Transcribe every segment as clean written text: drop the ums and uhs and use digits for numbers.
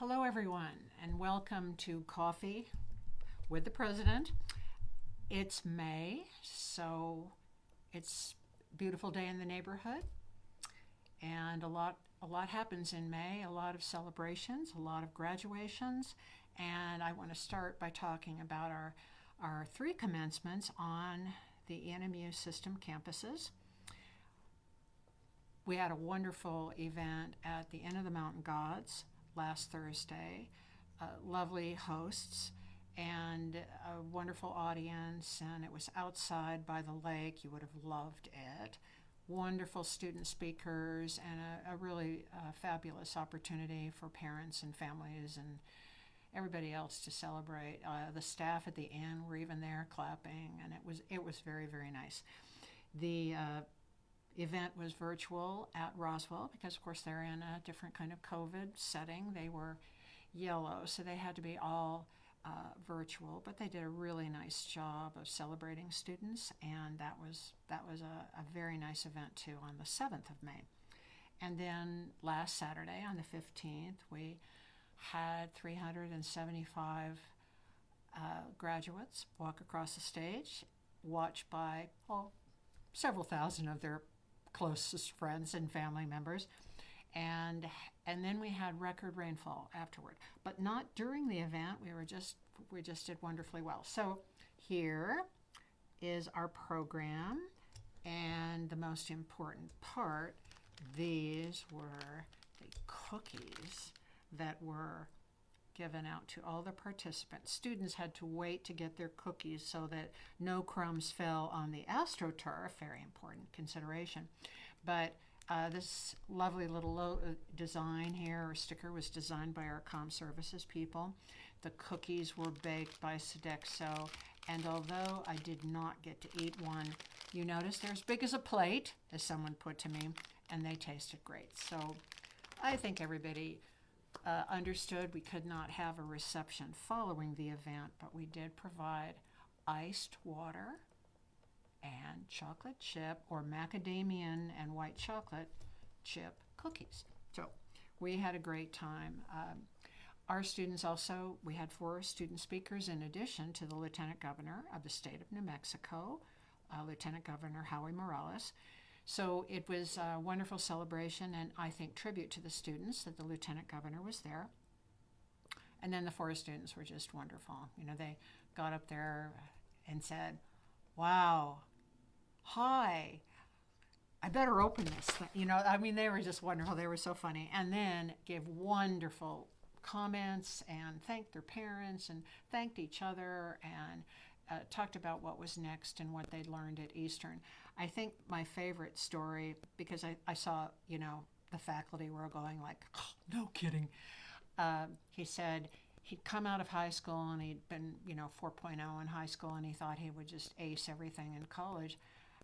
Hello, everyone, and welcome to Coffee with the President. It's May, so it's a beautiful day in the neighborhood, and a lot happens in May. A lot of celebrations, a lot of graduations, and I want to start by talking about our three commencements on the ENMU system campuses. We had a wonderful event at the Inn of the Mountain Gods last Thursday. Lovely hosts and a wonderful audience, and it was outside by the lake. You would have loved it. Wonderful student speakers, and a really fabulous opportunity for parents and families and everybody else to celebrate. The staff at the inn were even there clapping, and it was very, very nice. The event was virtual at Roswell because, of course, they're in a different kind of COVID setting. They were yellow, so they had to be all virtual, but they did a really nice job of celebrating students, and that was a very nice event too on the 7th of May. And then last Saturday on the 15th, we had 375 graduates walk across the stage, watched by several thousand of their closest friends and family members, and then we had record rainfall afterward, but not during the event. We just did wonderfully well. So here is our program, and the most important part, these were the cookies that were given out to all the participants. Students had to wait to get their cookies so that no crumbs fell on the AstroTurf, very important consideration. But this lovely little design here, or sticker, was designed by our comm services people. The cookies were baked by Sodexo, and although I did not get to eat one, you notice they're as big as a plate, as someone put to me, and they tasted great. So I think everybody understood we could not have a reception following the event, but we did provide iced water and chocolate chip or macadamia and white chocolate chip cookies. So we had a great time. Our students also, we had 4 student speakers in addition to the Lieutenant Governor of the state of New Mexico, Lieutenant Governor Howie Morales. So it was a wonderful celebration, and I think tribute to the students that the Lieutenant Governor was there. And then the 4 students were just wonderful. You know, they got up there and said, "Wow, hi, I better open this thing." You know, I mean, they were just wonderful. They were so funny. And then gave wonderful comments and thanked their parents and thanked each other and talked about what was next and what they'd learned at Eastern. I think my favorite story, because I saw, you know, the faculty were going like, "Oh, no kidding." He said he'd come out of high school and he'd been, 4.0 in high school, and he thought he would just ace everything in college.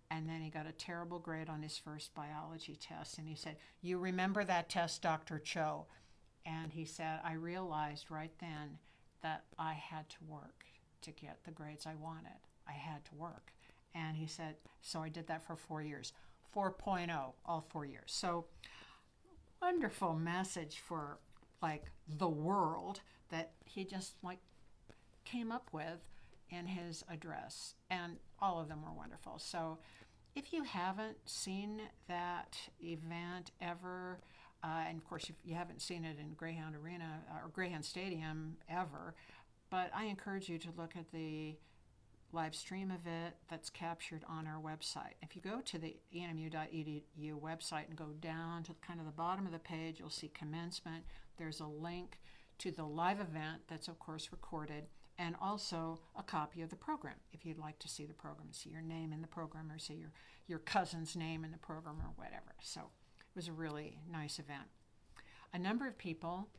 And then he got a terrible grade on his first biology test. And he said, "You remember that test, Dr. Cho?" And he said, "I realized right then that I had to work to get the grades I wanted. I had to work." And he said, so I did that for 4 years, 4.0, all 4 years. So wonderful message for like the world that he just like came up with in his address. And all of them were wonderful. So if you haven't seen that event ever, and of course if you haven't seen it in Greyhound Arena or Greyhound Stadium ever, but I encourage you to look at the live stream of it that's captured on our website. If you go to the enmu.edu website and go down to kind of the bottom of the page, you'll see commencement. There's a link to the live event that's of course recorded, and also a copy of the program if you'd like to see the program, see your name in the program, or see your cousin's name in the program or whatever. So it was a really nice event. A number of people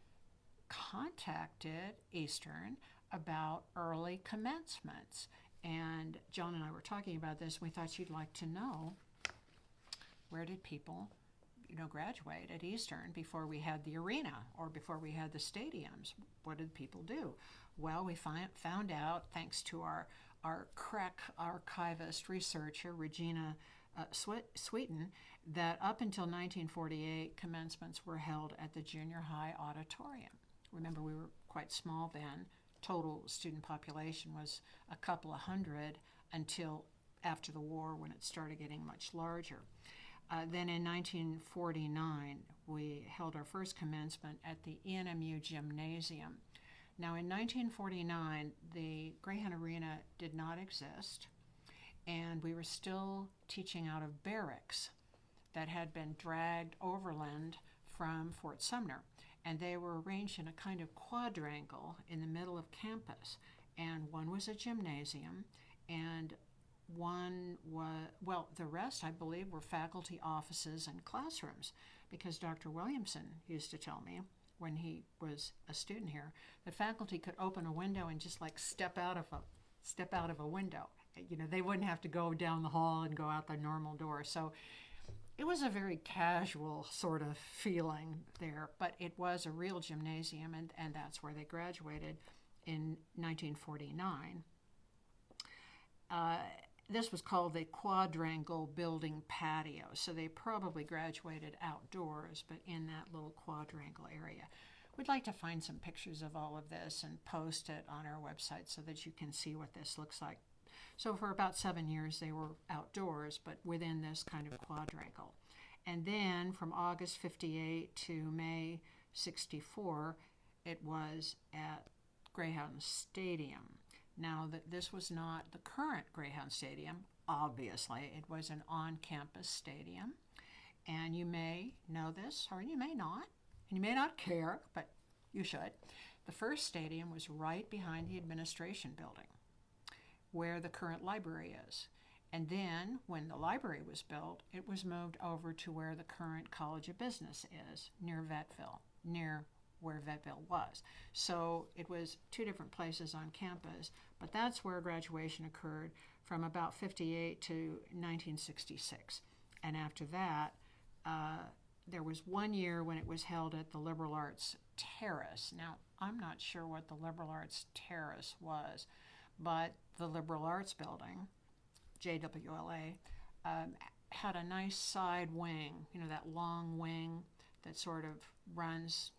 contacted Eastern about early commencements, and John and I were talking about this. We thought you'd like to know, where did people graduate at Eastern before we had the arena or before we had the stadiums? What did people do? Well, we found out, thanks to our crack archivist researcher, Regina Sweeten, that up until 1948, commencements were held at the junior high auditorium. Remember, we were quite small then. Total student population was a couple of hundred until after the war when it started getting much larger. Then in 1949, we held our first commencement at the ENMU gymnasium. Now in 1949, the Greyhound Arena did not exist, and we were still teaching out of barracks that had been dragged overland from Fort Sumner. And they were arranged in a kind of quadrangle in the middle of campus. And one was a gymnasium, and one was, well, the rest, I believe, were faculty offices and classrooms, because Dr. Williamson used to tell me when he was a student here that faculty could open a window and just like step out of a window. You know, they wouldn't have to go down the hall and go out the normal door. So it was a very casual sort of feeling there, but it was a real gymnasium, and that's where they graduated in 1949. This was called the Quadrangle building patio, so they probably graduated outdoors, but in that little quadrangle area. We'd like to find some pictures of all of this and post it on our website so that you can see what this looks like. So for about 7 years, they were outdoors, but within this kind of quadrangle. And then from August 58 to May 64, it was at Greyhound Stadium. Now, this was not the current Greyhound Stadium, obviously. It was an on-campus stadium. And you may know this, or you may not. And you may not care, but you should. The first stadium was right behind the administration building, where the current library is. And then, when the library was built, it was moved over to where the current College of Business is, near Vettville, near where Vettville was. So it was two different places on campus, but that's where graduation occurred from about 58 to 1966. And after that, there was 1 year when it was held at the Liberal Arts Terrace. Now, I'm not sure what the Liberal Arts Terrace was, but the Liberal Arts Building, JWLA, had a nice side wing, you know, that long wing that sort of runs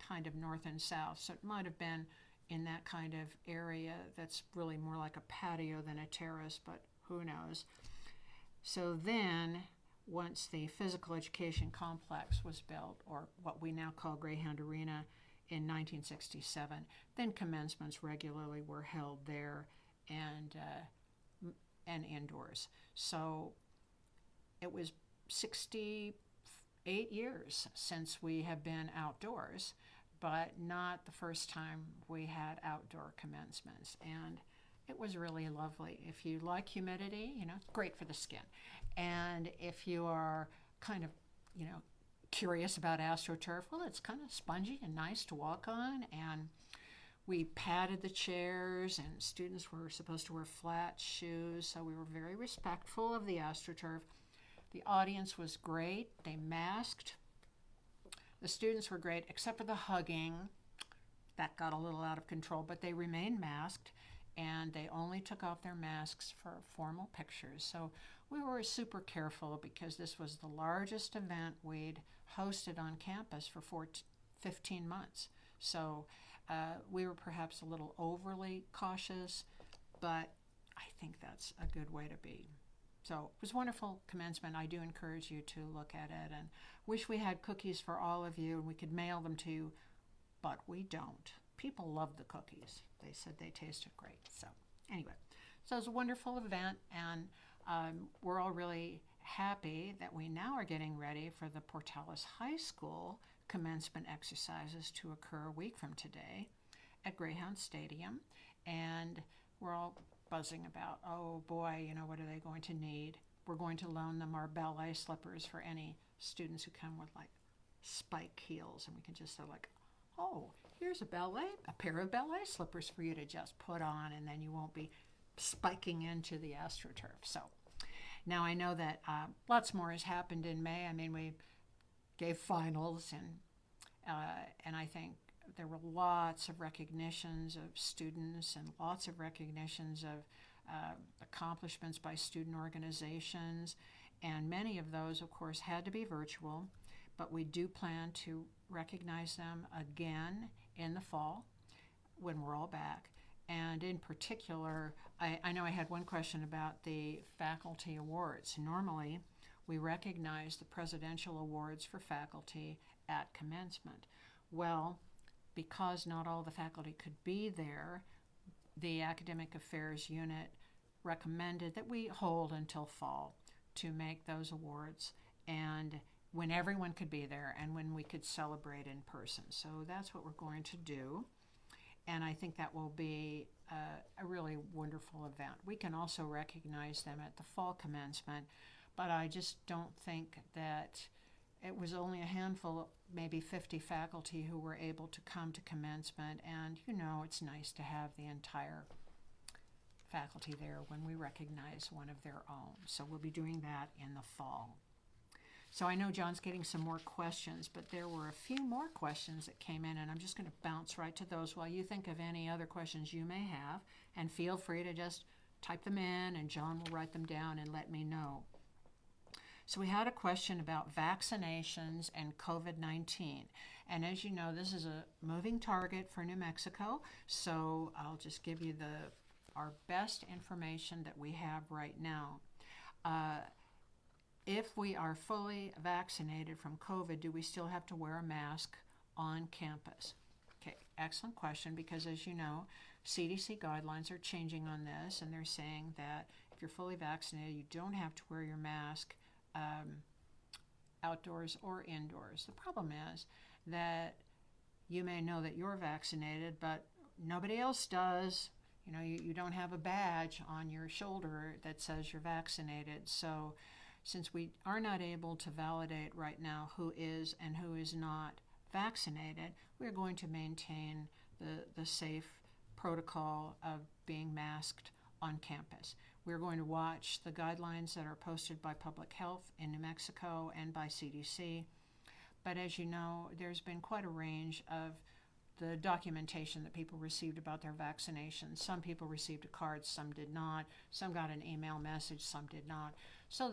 kind of north and south. So it might have been in that kind of area that's really more like a patio than a terrace, but who knows. So then, once the physical education complex was built, or what we now call Greyhound Arena, in 1967, then commencements regularly were held there and indoors. So it was 68 years since we have been outdoors, but not the first time we had outdoor commencements. And it was really lovely. If you like humidity, you know, great for the skin. And if you are kind of, you know, curious about AstroTurf, well, it's kind of spongy and nice to walk on. And we padded the chairs, and students were supposed to wear flat shoes, so we were very respectful of the AstroTurf. The audience was great. They masked. The students were great, except for the hugging. That got a little out of control, but they remained masked, and they only took off their masks for formal pictures. So we were super careful because this was the largest event we'd hosted on campus for 15 months. So we were perhaps a little overly cautious, but I think that's a good way to be. So it was wonderful commencement. I do encourage you to look at it, and wish we had cookies for all of you and we could mail them to you, but we don't. People love the cookies. They said they tasted great. So anyway, so it was a wonderful event, and we're all really happy that we now are getting ready for the Portales High School commencement exercises to occur a week from today at Greyhound Stadium. And we're all buzzing about, oh boy, you know, what are they going to need? We're going to loan them our ballet slippers for any students who come with like spike heels, and we can just say like, oh, here's a pair of ballet slippers for you to just put on, and then you won't be spiking into the AstroTurf. So now I know that lots more has happened in May. I mean, we gave finals, and I think there were lots of recognitions of students and lots of recognitions of accomplishments by student organizations, and many of those, of course, had to be virtual, but we do plan to recognize them again in the fall when we're all back. And in particular, I know I had one question about the faculty awards. Normally, we recognize the presidential awards for faculty at commencement. Well, because not all the faculty could be there, the Academic Affairs Unit recommended that we hold until fall to make those awards, and when everyone could be there and when we could celebrate in person. So that's what we're going to do, and I think that will be a really wonderful event. We can also recognize them at the fall commencement, but I just don't think that it was only a handful, maybe 50 faculty who were able to come to commencement, and it's nice to have the entire faculty there when we recognize one of their own. So we'll be doing that in the fall. So I know John's getting some more questions, but there were a few more questions that came in, and I'm just going to bounce right to those while you think of any other questions you may have, and feel free to just type them in, and John will write them down and let me know. So we had a question about vaccinations and COVID-19. And as you know, this is a moving target for New Mexico, so I'll just give you our best information that we have right now. If we are fully vaccinated from COVID, do we still have to wear a mask on campus? Okay, excellent question, because as you know, CDC guidelines are changing on this, and they're saying that if you're fully vaccinated, you don't have to wear your mask outdoors or indoors. The problem is that you may know that you're vaccinated, but nobody else does. You don't have a badge on your shoulder that says you're vaccinated. So since we are not able to validate right now who is and who is not vaccinated, we're going to maintain the safe protocol of being masked on campus. We're going to watch the guidelines that are posted by Public Health in New Mexico and by CDC. But as you know, there's been quite a range of the documentation that people received about their vaccinations. Some people received a card, some did not. Some got an email message, some did not. So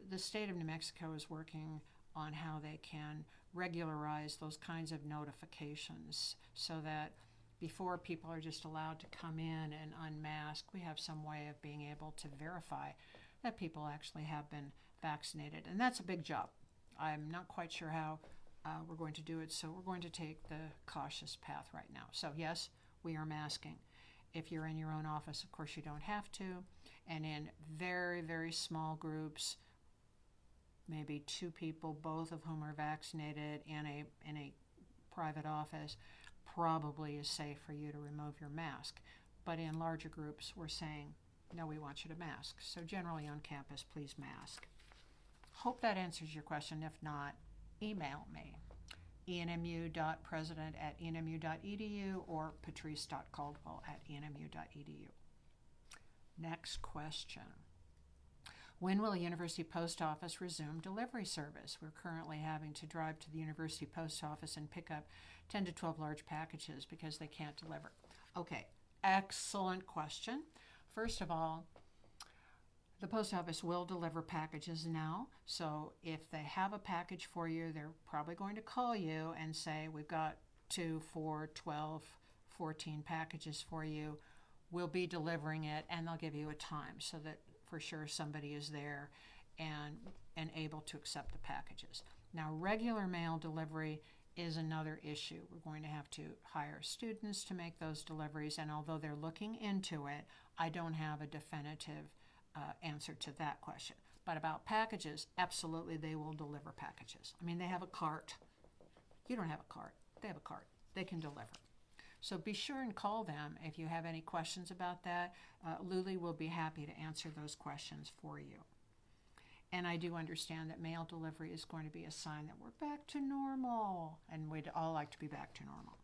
the state of New Mexico is working on how they can regularize those kinds of notifications so that before people are just allowed to come in and unmask, we have some way of being able to verify that people actually have been vaccinated. And that's a big job. I'm not quite sure how we're going to do it, so we're going to take the cautious path right now. So yes, we are masking. If you're in your own office, of course you don't have to. And in very, very small groups, maybe 2 people, both of whom are vaccinated in a private office, probably is safe for you to remove your mask. But in larger groups, we're saying, no, we want you to mask. So generally on campus, please mask. Hope that answers your question. If not, email me, enmu.president@enmu.edu or patrice.caldwell@enmu.edu. Next question. When will a university post office resume delivery service? We're currently having to drive to the university post office and pick up 10 to 12 large packages because they can't deliver. Okay, excellent question. First of all, the post office will deliver packages now. So if they have a package for you, they're probably going to call you and say, we've got 2, 4, 12, 14 packages for you. We'll be delivering it, and they'll give you a time so that for sure somebody is there and able to accept the packages. Now, regular mail delivery is another issue. We're going to have to hire students to make those deliveries, and although they're looking into it, I don't have a definitive answer to that question. But about packages, absolutely they will deliver packages. I mean, they have a cart. You don't have a cart. They have a cart. They can deliver. So be sure and call them if you have any questions about that. Luli will be happy to answer those questions for you. And I do understand that mail delivery is going to be a sign that we're back to normal, and we'd all like to be back to normal.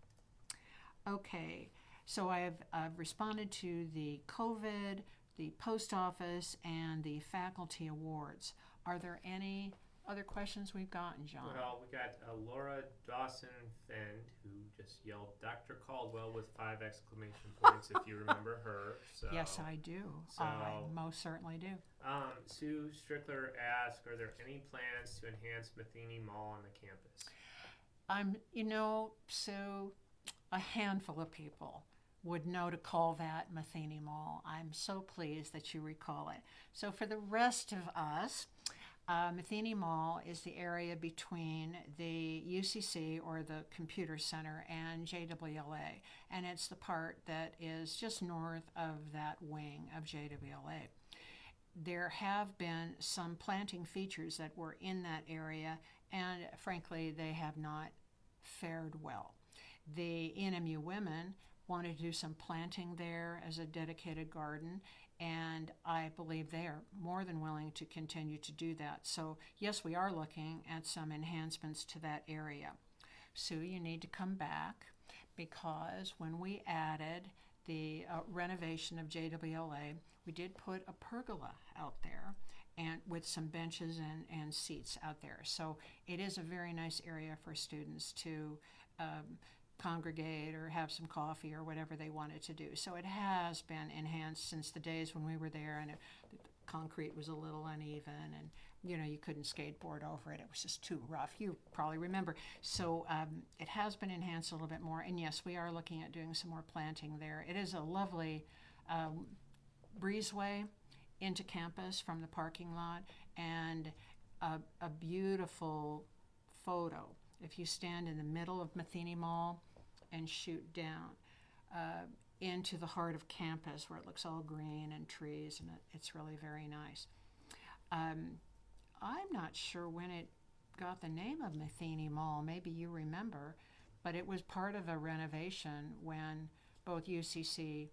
Okay, so I've responded to the COVID, the post office, and the faculty awards. Are there any other questions we've gotten, John? Well, we got Laura Dawson-Fend, who just yelled Dr. Caldwell with 5 exclamation points, if you remember her. So, yes, I do. I most certainly do. Sue Strickler asked, are there any plans to enhance Matheny Mall on the campus? So a handful of people would know to call that Matheny Mall. I'm so pleased that you recall it. So for the rest of us, Matheny Mall is the area between the UCC, or the Computer Center, and JWLA, and it's the part that is just north of that wing of JWLA. There have been some planting features that were in that area, and frankly, they have not fared well. The ENMU women wanted to do some planting there as a dedicated garden, and I believe they are more than willing to continue to do that. So yes, we are looking at some enhancements to that area. Sue, you need to come back, because when we added the renovation of JWLA, we did put a pergola out there, and with some benches and seats out there. So it is a very nice area for students to congregate or have some coffee or whatever they wanted to do. So it has been enhanced since the days when we were there, and the concrete was a little uneven, and you couldn't skateboard over it. It was just too rough. You probably remember. So it has been enhanced a little bit more, and yes, we are looking at doing some more planting there. It is a lovely breezeway into campus from the parking lot, and a beautiful photo. If you stand in the middle of Matheny Mall and shoot down into the heart of campus, where it looks all green and trees, and it's really very nice. I'm not sure when it got the name of Matheny Mall. Maybe you remember, but it was part of a renovation when both UCC,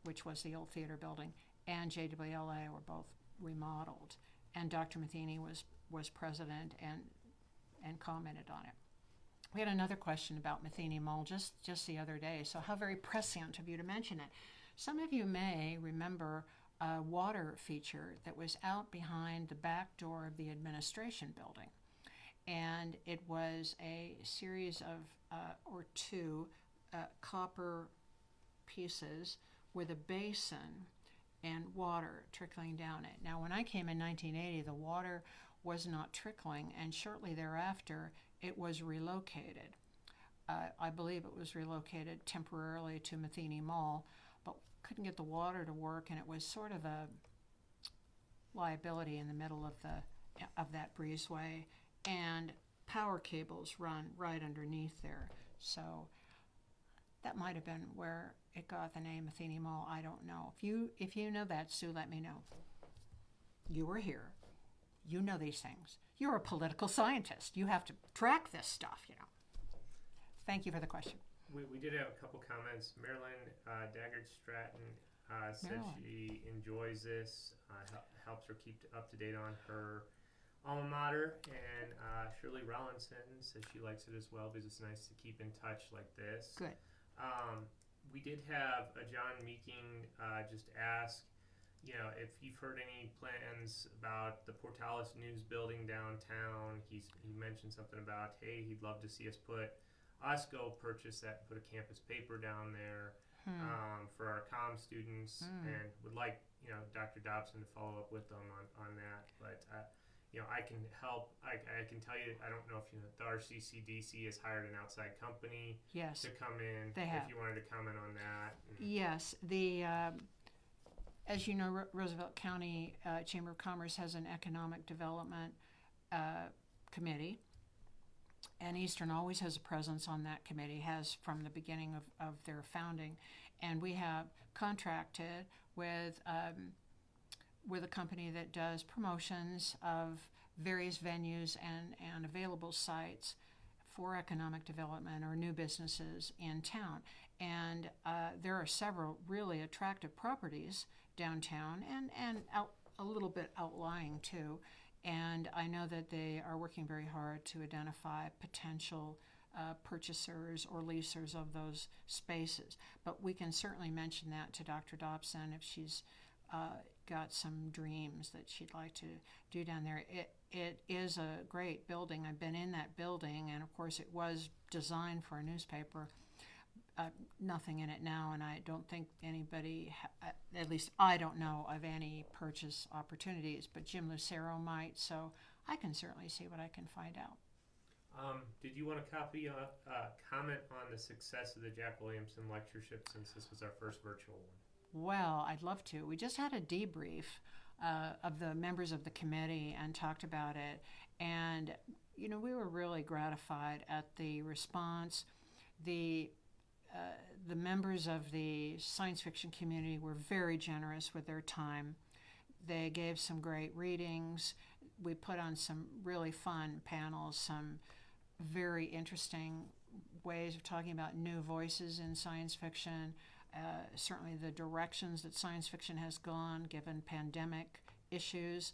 which was the old theater building, and JWLA were both remodeled, and Dr. Matheny was president and commented on it. We had another question about Matheny Mall just the other day, so how very prescient of you to mention it. Some of you may remember a water feature that was out behind the back door of the administration building, and it was a series of or two copper pieces with a basin and water trickling down it. Now, when I came in 1980, the water was not trickling, and shortly thereafter, it was relocated. I believe it was relocated temporarily to Matheny Mall, but couldn't get the water to work, and it was sort of a liability in the middle of that breezeway, and power cables run right underneath there. So that might have been where it got the name Matheny Mall. I don't know. If you know that, Sue, let me know. You were here. You know these things. You're a political scientist. You have to track this stuff, Thank you for the question. We did have a couple comments. Marilyn Daggard Stratton said she enjoys this, helps her keep up to date on her alma mater, and Shirley Rollinson says she likes it as well because it's nice to keep in touch like this. Good. We did have John Meeking just ask, if you've heard any plans about the Portales News Building downtown. He mentioned something about, hey, he'd love to see us go purchase that, put a campus paper down there for our comm students, and would like Dr. Dobson to follow up with them on that. But I can help. I can tell you, I don't know if the RCCDC has hired an outside company to come in. They have. If you wanted to comment on that. Yes, as you know, Roosevelt County Chamber of Commerce has an economic development committee, and Eastern always has a presence on that committee, has from the beginning of their founding, and we have contracted with a company that does promotions of various venues and available sites for economic development or new businesses in town. And there are several really attractive properties downtown and out a little bit outlying too. And I know that they are working very hard to identify potential purchasers or leasers of those spaces. But we can certainly mention that to Dr. Dobson if she's got some dreams that she'd like to do down there. It is a great building. I've been in that building, and of course it was designed for a newspaper. Nothing in it now, and I don't think anybody, at least I don't know of any purchase opportunities, but Jim Lucero might, so I can certainly see what I can find out. Did you want to comment on the success of the Jack Williamson lectureship since this was our first virtual one? Well, I'd love to. We just had a debrief of the members of the committee and talked about it. And, we were really gratified at the response. The members of the science fiction community were very generous with their time. They gave some great readings. We put on some really fun panels, some very interesting ways of talking about new voices in science fiction, certainly the directions that science fiction has gone given pandemic issues.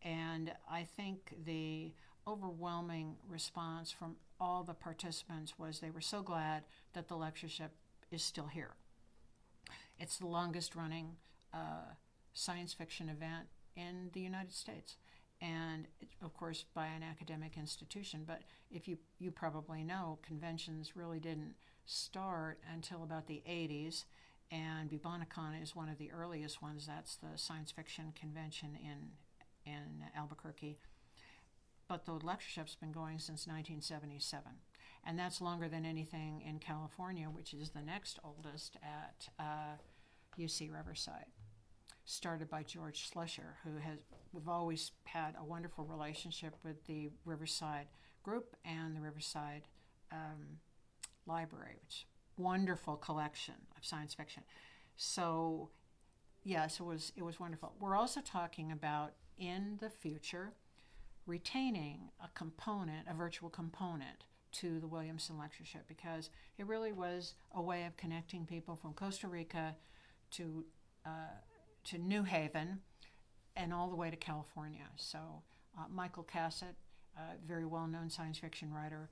And I think the overwhelming response from all the participants was they were so glad that the lectureship is still here. It's the longest running science fiction event in the United States, and of course by an academic institution. But if you probably know, conventions really didn't start until about the 80s, and Bubonicon is one of the earliest ones. That's the science fiction convention in Albuquerque. But the lectureship's been going since 1977, and that's longer than anything in California, which is the next oldest at UC Riverside. Started by George Schlescher, we've always had a wonderful relationship with the Riverside group and the Riverside Library, which wonderful collection of science fiction. So yes, it was wonderful. We're also talking about in the future retaining a virtual component to the Williamson Lectureship, because it really was a way of connecting people from Costa Rica to New Haven and all the way to California. So Michael Cassett, a very well-known science fiction writer,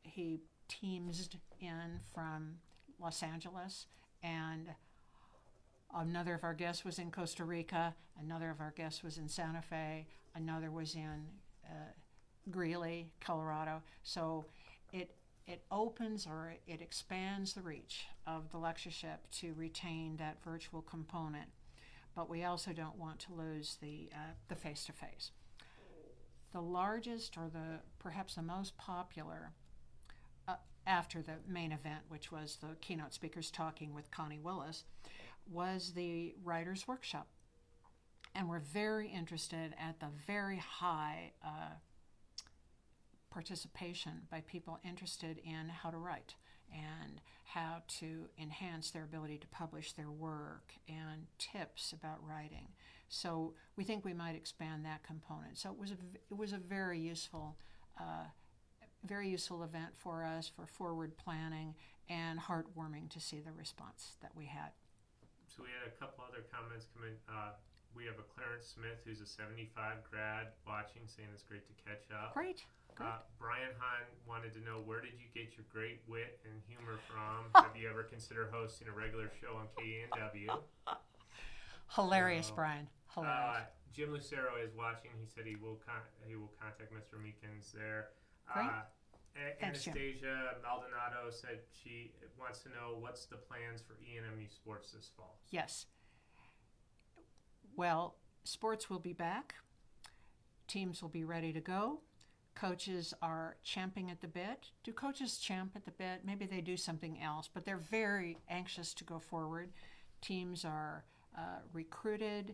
he teams in from Los Angeles, and another of our guests was in Costa Rica, another of our guests was in Santa Fe, another was in Greeley, Colorado. So it opens, or it expands the reach of the lectureship to retain that virtual component, but we also don't want to lose the face-to-face. The largest, or perhaps the most popular, after the main event, which was the keynote speakers talking with Connie Willis, was the Writers' Workshop. And we're very interested at the very high participation by people interested in how to write and how to enhance their ability to publish their work and tips about writing. So we think we might expand that component. So it was a very useful event for us for forward planning, and heartwarming to see the response that we had. So we had a couple other comments come in. We have a Clarence Smith who's a 75 grad watching, saying it's great to catch up. Great. Brian Hahn wanted to know, where did you get your great wit and humor from? Have you ever considered hosting a regular show on KENW? Hilarious, Brian. Hilarious. Jim Lucero is watching. He said he will contact Mr. Meekins there. Great. Thanks, Anastasia Maldonado said she wants to know, what's the plans for ENMU sports this fall? Yes. Well, sports will be back. Teams will be ready to go. Coaches are champing at the bit. Do coaches champ at the bit? Maybe they do something else, but they're very anxious to go forward. Teams are recruited.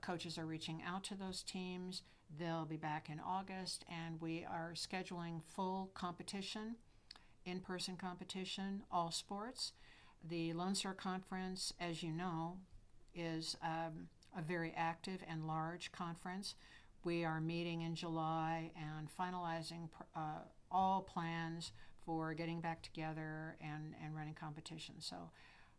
Coaches are reaching out to those teams. They'll be back in August, and we are scheduling full competition, in-person competition, all sports. The Lone Star Conference, as you know, is a very active and large conference. We are meeting in July and finalizing all plans for getting back together and running competitions. So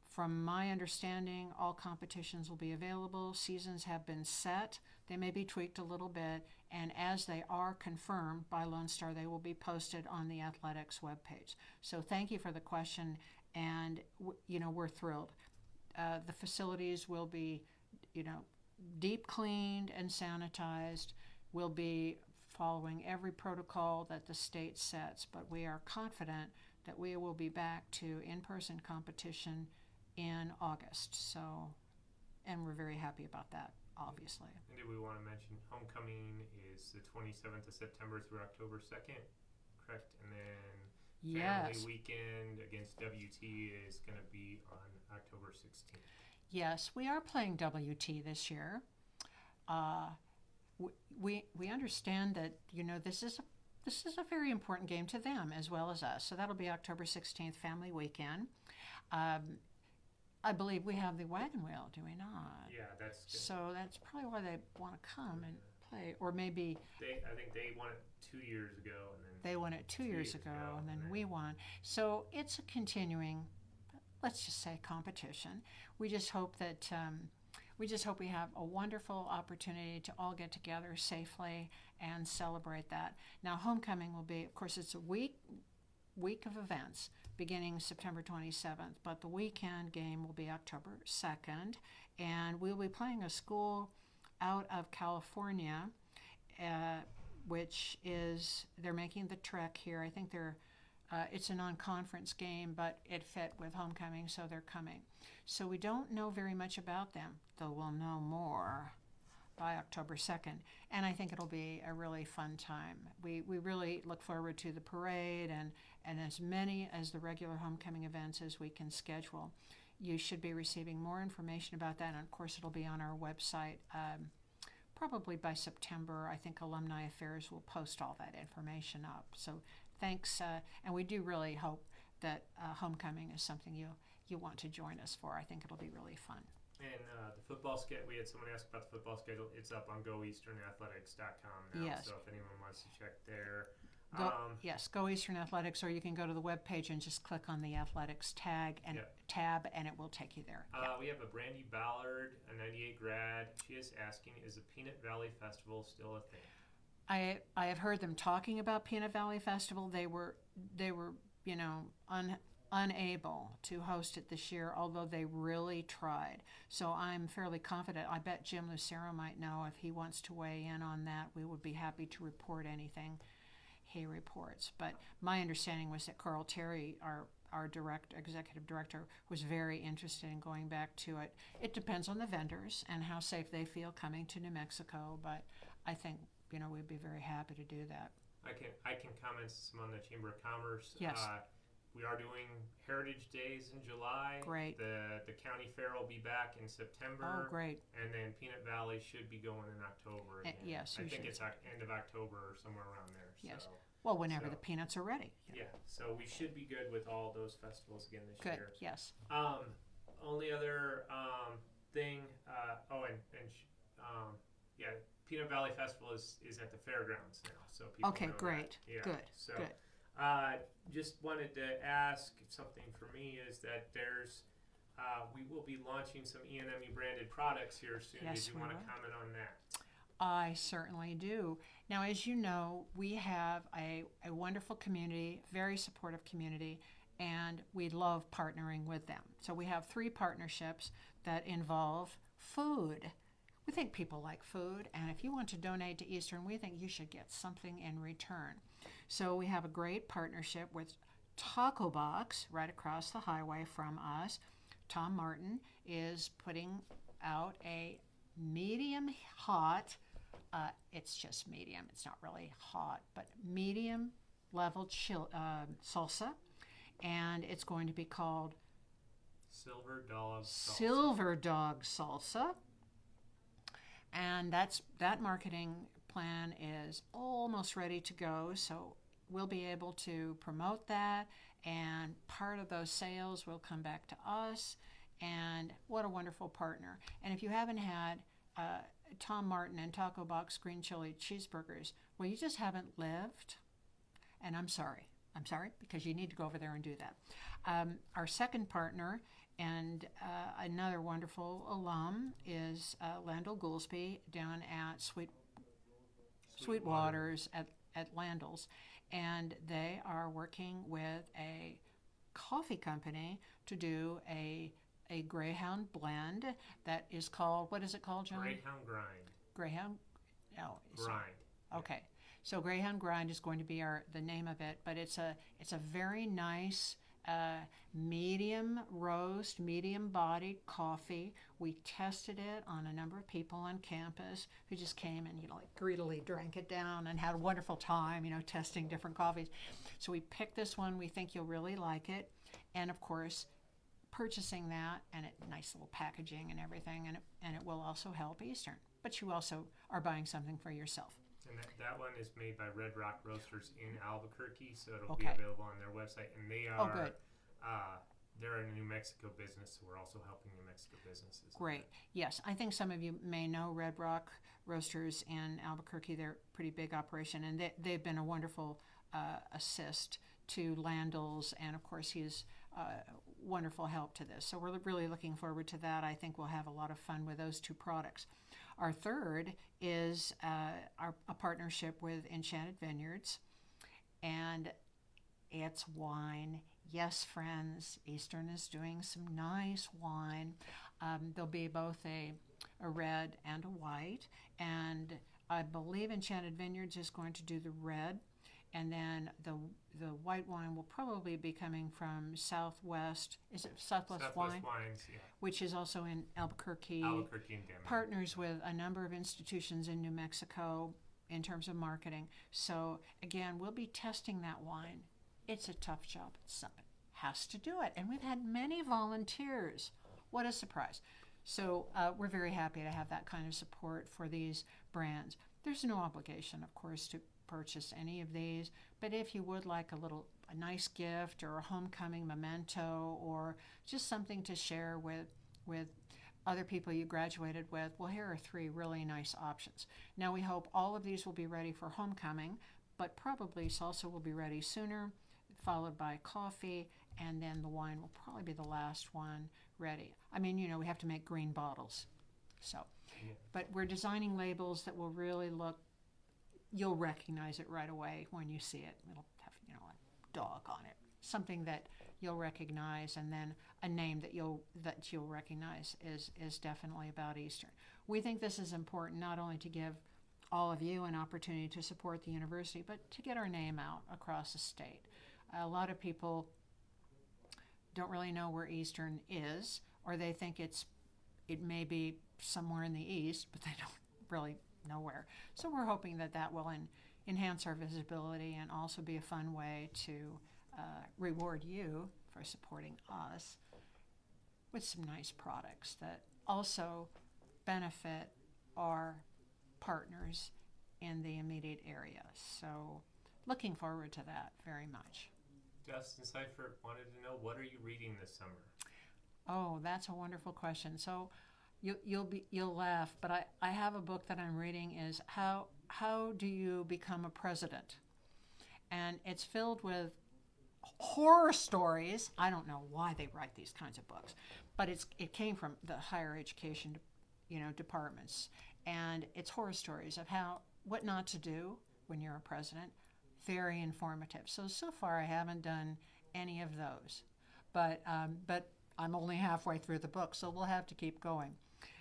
from my understanding, all competitions will be available. Seasons have been set. They may be tweaked a little bit, and as they are confirmed by Lone Star, they will be posted on the athletics webpage. So thank you for the question, and we're thrilled. The facilities will be, deep cleaned and sanitized. We'll be following every protocol that the state sets, but we are confident that we will be back to in-person competition in August. So, and we're very happy about that. obviously. And did we want to mention homecoming is the 27th of September through October 2nd, correct? And then family Yes. weekend against WT is going to be on October 16th. Yes, we are playing WT this year. Uh, we understand that this is a very important game to them as well as us. So that'll be October 16th, family weekend. Um, I believe we have the wagon wheel, do we not? Yeah, that's good. So that's probably why they want to come and play, or maybe I think they won it 2 years ago, and then they won it 2 years ago, and then we won. So it's a continuing, let's just say, competition. We just hope that we have a wonderful opportunity to all get together safely and celebrate that. Now, homecoming will be, of course, it's a week of events beginning September 27th, but the weekend game will be October 2nd, and we'll be playing a school out of California, which is, they're making the trek here. I think it's a non-conference game, but it fit with homecoming, so they're coming. So we don't know very much about them, though we'll know more by October 2nd, and I think it'll be a really fun time. We really look forward to the parade and as many as the regular homecoming events as we can schedule. You should be receiving more information about that, and of course it'll be on our website probably by September. I think Alumni Affairs will post all that information up. So thanks, and we do really hope that homecoming is something you want to join us for. I think it'll be really fun. And the football schedule, we had someone ask about the football schedule. It's up on goeasternathletics.com now, Yes. So if anyone wants to check there. Yes, Go Eastern Athletics, or you can go to the webpage and just click on the athletics tab, and it will take you there. We have a Brandy Ballard, a 98 grad. She is asking, is the Peanut Valley Festival still a thing? I have heard them talking about Peanut Valley Festival. They were unable to host it this year, although they really tried. So I'm fairly confident. I bet Jim Lucero might know if he wants to weigh in on that. We would be happy to report anything he reports. But my understanding was that Carl Terry, our executive director, was very interested in going back to it. It depends on the vendors and how safe they feel coming to New Mexico, but I think we'd be very happy to do that. I can comment some on the Chamber of Commerce. Yes. We are doing Heritage Days in July. Great. The county fair will be back in September. Oh, great. And then Peanut Valley should be going in October again. Yes, I think it's end of October or somewhere around there. Yes. So, well, whenever the peanuts are ready. Yeah. So we should be good with all those festivals again this Good. year. Yes. Only other thing. Peanut Valley Festival is at the fairgrounds now. So people Okay. know Great. That. Yeah. Good. So, good. Just wanted to ask something for me is that there's we will be launching some ENMU branded products here soon. Yes, Did you want to comment on that? I certainly do. Now, as you know, we have a wonderful community, very supportive community, and we love partnering with them. So we have 3 partnerships that involve food. We think people like food, and if you want to donate to Eastern, we think you should get something in return. So we have a great partnership with Taco Box right across the highway from us. Tom Martin is putting out a medium hot, it's just medium, it's not really hot, but medium level salsa, and it's going to be called Silver Dog Salsa. Silver Dog Salsa. And that marketing plan is almost ready to go, so we'll be able to promote that, and part of those sales will come back to us. And what a wonderful partner. And if you haven't had Tom Martin and Taco Box green chili cheeseburgers, well, you just haven't lived. And I'm sorry, because you need to go over there and do that. Our second partner and another wonderful alum is Landell Goolsby down at Sweetwaters at Landell's. And they are working with a coffee company to do a Greyhound blend that is called, what is it called, John? Greyhound Grind. Greyhound? No. Grind. Okay. So Greyhound Grind is going to be the name of it, but it's a very nice medium roast, medium bodied coffee. We tested it on a number of people on campus who just came and, like greedily drank it down and had a wonderful time, testing different coffees. So we picked this one. We think you'll really like it. And of course, purchasing that and nice little packaging and everything, and it will also help Eastern. But you also are buying something for yourself. And that one is made by Red Rock Roasters in Albuquerque, so it'll Okay. be available on their website. And they are, good. They're a New Mexico business, so we're also helping New Mexico businesses. Great. Yes, I think some of you may know Red Rock Roasters in Albuquerque. They're a pretty big operation, and they've been a wonderful assist to Landell's, and of course he's wonderful help to this. So we're really looking forward to that. I think we'll have a lot of fun with those two products. Our third is a partnership with Enchanted Vineyards, and it's wine. Yes, friends, Eastern is doing some nice wine. There'll be both a red and a white, and I believe Enchanted Vineyards is going to do the red, and then the white wine will probably be coming from Southwest. Is it Southwest Wine? Wines, yeah. Which is also in Albuquerque. Albuquerque and Denver. Partners with a number of institutions in New Mexico in terms of marketing. So again, we'll be testing that wine. It's a tough job. Somebody has to do it, and we've had many volunteers. What a surprise! So we're very happy to have that kind of support for these brands. There's no obligation, of course, to purchase any of these, but if you would like a nice gift or a homecoming memento or just something to share with other people you graduated with, well, here are three really nice options. Now we hope all of these will be ready for homecoming, but probably salsa will be ready sooner, followed by coffee, and then the wine will probably be the last one ready. I mean, we have to make green bottles. So, but we're designing labels that will really look, you'll recognize it right away when you see it. It'll have, a dog on it, something that you'll recognize, and then a name that you'll recognize is definitely about Eastern. We think this is important not only to give all of you an opportunity to support the university, but to get our name out across the state. A lot of people don't really know where Eastern is, or they think it may be somewhere in the east, but they don't really know where. So we're hoping that will enhance our visibility and also be a fun way to reward you for supporting us with some nice products that also benefit our partners in the immediate area. So looking forward to that very much. Justin Seifert wanted to know, what are you reading this summer? Oh, that's a wonderful question. So you'll laugh, but I have a book that I'm reading, is How Do You Become a President? And it's filled with horror stories. I don't know why they write these kinds of books, but it came from the higher education departments, and it's horror stories of what not to do when you're a president. Very informative. So far I haven't done any of those, but I'm only halfway through the book, so we'll have to keep going.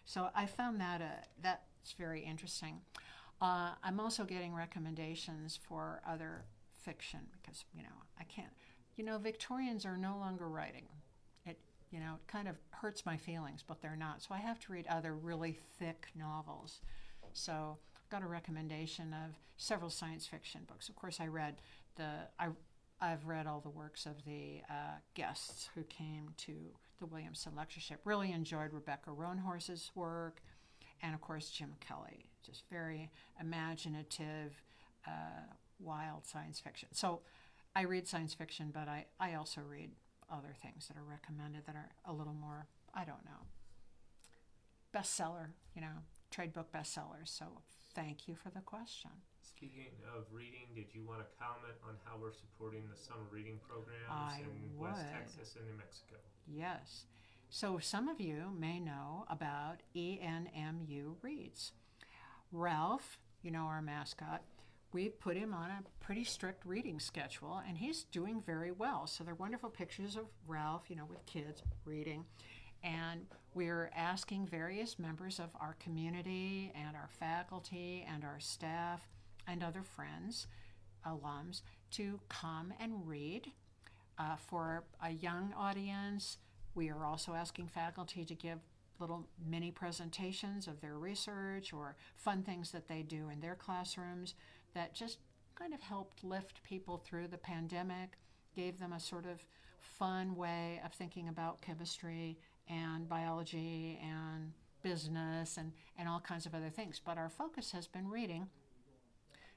So I found that's very interesting. I'm also getting recommendations for other fiction because I can't. Victorians are no longer writing. It kind of hurts my feelings, but they're not. So I have to read other really thick novels. So got a recommendation of several science fiction books. Of course, I've read all the works of the guests who came to the Williamson Lectureship. Really enjoyed Rebecca Roanhorse's work, and of course Jim Kelly. Just very imaginative, wild science fiction. So I read science fiction, but I also read other things that are recommended that are a little more, I don't know, bestseller, trade book bestsellers. So thank you for the question. Speaking of reading, did you want to comment on how we're supporting the summer reading programs in West Texas and New Mexico? Yes. So some of you may know about ENMU Reads. Ralph, our mascot, we put him on a pretty strict reading schedule, and he's doing very well. So they're wonderful pictures of Ralph, with kids reading. And we're asking various members of our community and our faculty and our staff and other friends, alums, to come and read For a young audience, we are also asking faculty to give little mini presentations of their research or fun things that they do in their classrooms that just kind of helped lift people through the pandemic, gave them a sort of fun way of thinking about chemistry and biology and business and all kinds of other things. But our focus has been reading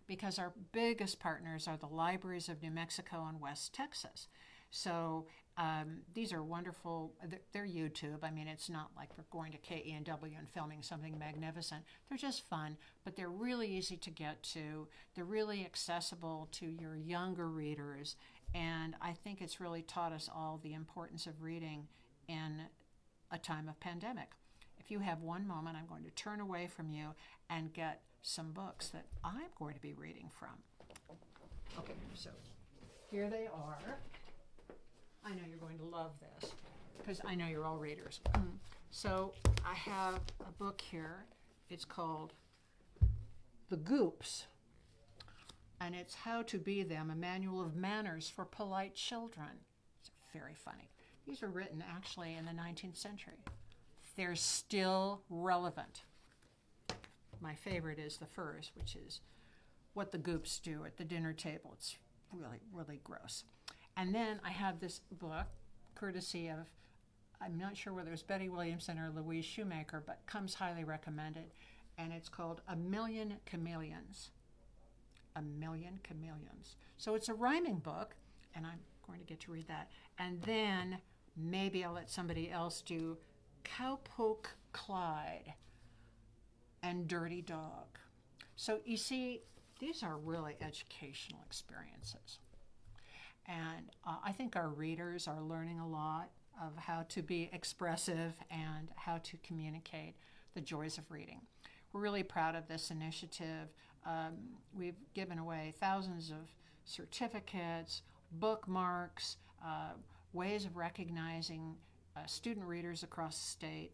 because our biggest partners are the libraries of New Mexico and West Texas. So these are wonderful. They're YouTube. I mean, it's not like we're going to KENW and filming something magnificent. They're just fun, but they're really easy to get to. They're really accessible to your younger readers. And I think it's really taught us all the importance of reading in a time of pandemic. If you have one moment, I'm going to turn away from you and get some books that I'm going to be reading from. Okay, so here they are. I know you're going to love this because I know you're all readers. So I have a book here. It's called The Goops, and it's How to Be Them, a Manual of Manners for Polite Children. It's very funny. These were written actually in the 19th century. They're still relevant. My favorite is the first, which is What the Goops Do at the Dinner Table. It's really, really gross. And then I have this book, courtesy of, I'm not sure whether it's Betty Williamson or Louise Shoemaker, but comes highly recommended. And it's called A Million Chameleons. A Million Chameleons. So it's a rhyming book, and I'm going to get to read that. And then maybe I'll let somebody else do Cowpoke Clyde and Dirty Dog. So you see, these are really educational experiences. And I think our readers are learning a lot of how to be expressive and how to communicate the joys of reading. We're really proud of this initiative. We've given away thousands of certificates, bookmarks, ways of recognizing student readers across the state,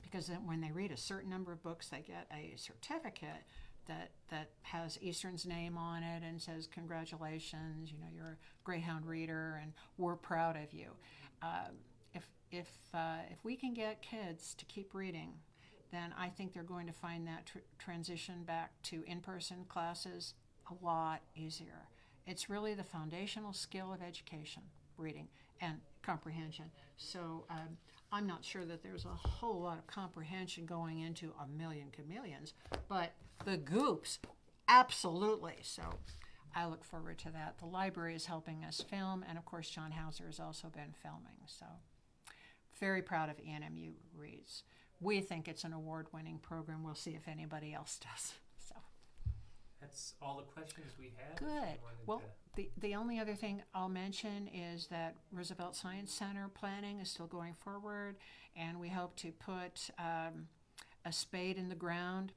because then when they read a certain number of books, they get a certificate that has Eastern's name on it and says, congratulations, you're a Greyhound reader and we're proud of you. If we can get kids to keep reading, then I think they're going to find that transition back to in-person classes a lot easier. It's really the foundational skill of education, reading and comprehension. So I'm not sure that there's a whole lot of comprehension going into A Million Chameleons, but the Goops, absolutely. So I look forward to that. The library is helping us film, and of course John Hauser has also been filming. So very proud of ENMU Reads. We think it's an award-winning program. We'll see if anybody else does. So that's all the questions we had. Good. Well, the only other thing I'll mention is that Roosevelt Science Center planning is still going forward, and we hope to put a spade in the ground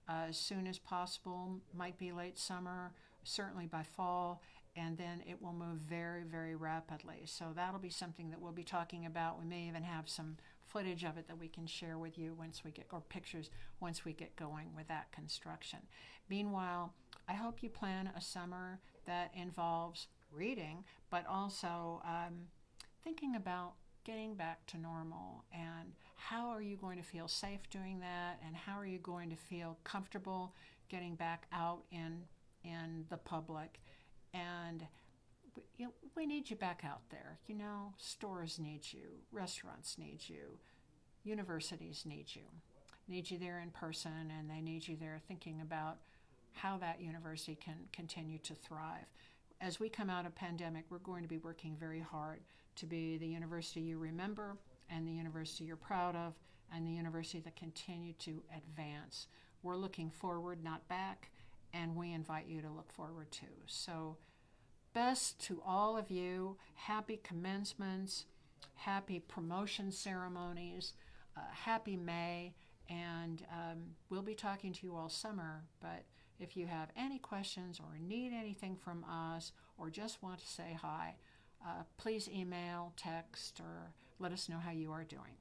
as soon as possible. Might be late summer, certainly by fall, and then it will move very, very rapidly. So that'll be something that we'll be talking about. We may even have some footage of it that we can share with you or pictures once we get going with that construction. Meanwhile, I hope you plan a summer that involves reading, but also thinking about getting back to normal, and how are you going to feel safe doing that, and how are you going to feel comfortable getting back out in the public. And we need you back out there. Stores need you, restaurants need you, universities need you there in person, and they need you there thinking about how that university can continue to thrive. As we come out of pandemic, we're going to be working very hard to be the university you remember, and the university you're proud of, and the university that continue to advance. We're looking forward, not back, and we invite you to look forward too. So best to all of you. Happy commencements, happy promotion ceremonies, happy May, and we'll be talking to you all summer. But if you have any questions or need anything from us or just want to say hi, please email, text, or let us know how you are doing.